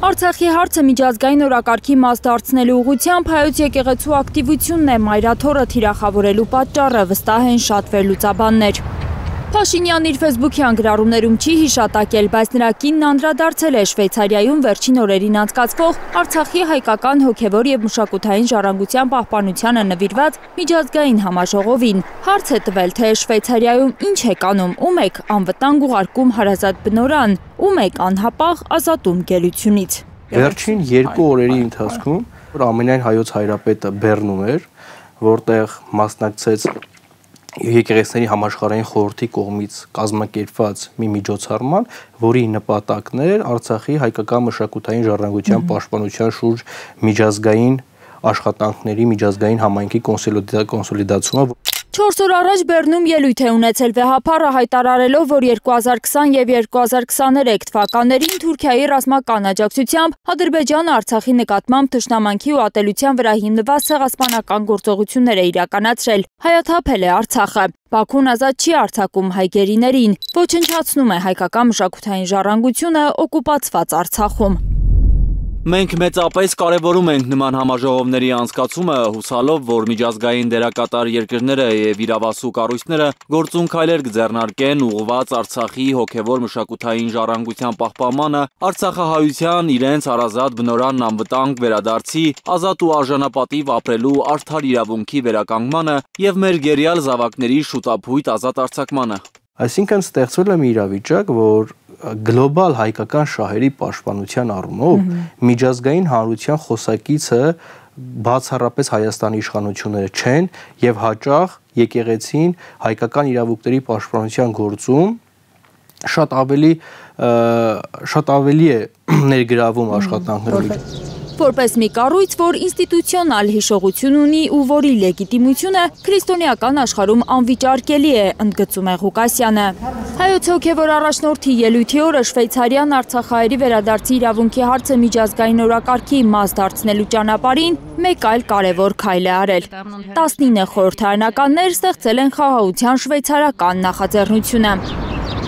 Արցախի հարցը միջազգային օրակարգի մաս դարձնելու ուղղությամբ հայոց եկեղեցու ակտիվությունն է մայրաթորը թիրախավորելու պատճառը, վստահ են շատ վերլուծաբաններ։ Փաշինյանն իր ֆեյսբուքյան գրառումներում չի հիշատակել, բայց նրա կինն անդրադարձել է Շվեյցարիայում վերջին օրերին անցկացվող Արցախի հայկական հոգևոր եւ մշակութային ժառանգության պահպանությանը նվիրված միջազգային համաժողովին։ Հարց է տվել, թե Շվեյցարիայում ինչ է կանում, ում եք անվտանգ ուղարկում հարազատ բնորան, ում եք անհապաղ ազատում գերությունից։ Վերջին 2 օրերի ընթացքում ամենայն հայոց հայրապետը Բեռնում էր, որտեղ մասնակցեց Եկեղեցիների համաշխարհային խորհրդի կողմից կազմակերպված մի միջոցառման, որի նպատակն էր Արցախի հայկական մշակութային ժառանգության պաշտպանության շուրջ միջազգային աշխատանքների, միջազգային համայնքի կոնսոլիդացումը։ 4 օր առաջ Բեռնում ելույթ է ունեցել վեհափառը, հայտարարելով, որ 2020 եւ 2023 թվականներին Թուրքիայի ռազմական աջակցությամբ Ադրբեջանը Արցախի նկատմամբ թշնամանքի ու ատելության վրա հիմնված ցեղասպանական գործողություններ է իրականացրել, հայաթափել է Արցախը։ Բաքուն ազատ չի արձակում հայ գերիներին, ոչնչացնում է հայկական մշակութային ժառանգությունը օկուպացված Արցախում։ Մենք մեծապես կարևորում ենք նման համաժողովների անցկացումը, հուսալով, որ միջազգային դերակատար երկրները եւ իրավասու կառույցները գործուն քայլեր կձեռնարկեն ուղղված Արցախի հոգեվոր մշակութային ժառանգության պահպանմանը, արցախահայության իրենց հարազատ բնորանն անվտանգ վերադարձի, ազատ ու արժանապատիվ ապրելու արդար իրավունքի վերականգնմանը եւ մեր գերիալ զավակների շուտափույթ ազատ արձակմանը։ Այսինքն ստեղծվել է մի իրավիճակ, որ գլոբալ հայկական շահերի պաշտպանության առումով միջազգային հանրության խոսակիցը բացառապես Հայաստանի իշխանությունները չեն եւ հաճախ եկեղեցին հայկական իրավունքների պաշտպանության գործում շատ ավելի է ներգրավում աշխատանքներով։ Որպես մի կառույց, որ ինստիտուցիոնալ հիշողություն ունի ու որի լեգիտիմությունը քրիստոնեական աշխարհում անվիճարկելի է, ընդգծում է Ղուկասյանը։ Հայոց հոգևոր առաջնորդի ելույթի օրը Շվեյցարիան արցախահայերի վերադարձի իրավունքի հարցը միջազգային օրակարգի մաս դարձնելու ճանապարհին մեկ այլ կարևոր քայլ է արել։ 19 խորհրդարանականներ ստեղծել են խաղաղության շվեյցարական նախաձեռնությունը։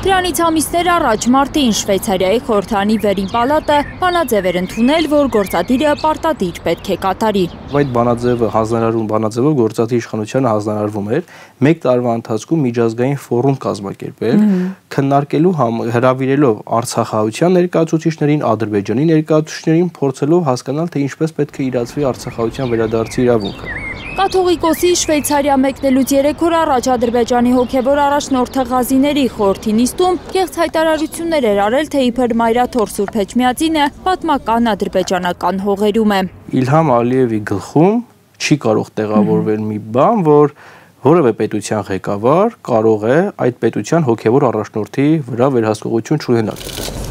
Դրանից ամիսներ առաջ մարտին Շվեյցարիայի խորհրդարանի վերին պալատը բանաձև էր ընդունել, որ գործադիրը պարտադիր պետք է կատարի։ Այդ բանաձևը հանձնարարվում բանաձևով գործադիր իշխանությանը հանձնարարվում էր 1 տարվա ընթացքում միջազգային ֆորում կազմակերպել, քննարկելու հրավիրելով արցախահայության ներկայացուցիչներին, Ադրբեջանի ներկայացուցիչներին, փորձելով հասկանալ, թե ինչպես պետք է իրացվի արցախահայության վերադարձի իրավունքը։ Կաթողիկոսի Շվեյցարիա մեկնելուց 3 օր առաջ Ադրբեջանի հոգևոր առաջնորդը Ղազիների խորհրդի նիստում կեղծ հայտարարություններ էր արել, թե իբր մայրաթոր Սուրբ Էջմիածինը պատմական ադրբեջանական հողերում է։ Իլհամ Ալիևի գլխում չի կարող տեղավորվել մի բան, որ որևէ պետության ղեկավար կարող է այդ պետության հոգևոր առաջնորդի վրա վերահսկողություն չունենալ։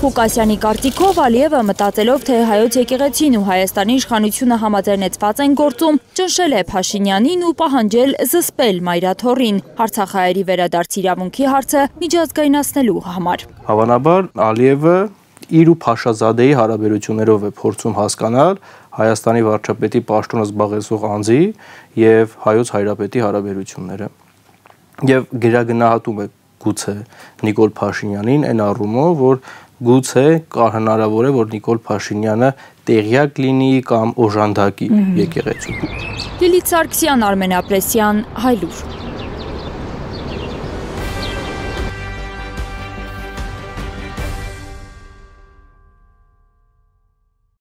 Ղուկասյանի կարծիքով Ալիևը մտածելով, թե հայոց եկեղեցին ու Հայաստանի իշխանությունը համաձայնեցված են գործում, ճնշել է Փաշինյանին ու պահանջել զսպել մայրաթորին արցախահայերի վերադարձի իրավունքի հարցը միջազգայնացնելու համար։ Հավանաբար Ալիևը իր ու Փաշազադեի հարաբերություններով է փորձում հասկանալ Հայաստանի վարչապետի պաշտոնը զբաղեցող անձի եւ հայոց հայրապետի հարաբերությունները եւ գերագնահատում է գուցե Նիկոլ Փաշինյանին այն առումով, որ գուցե հնարավոր է, որ Նիկոլ Փաշինյանը տեղյակ լինի կամ օժանդակի եկեղեցու։ Լիլիթ Սարգսյան, Արմեն Ապրեսյան, Հայլուր։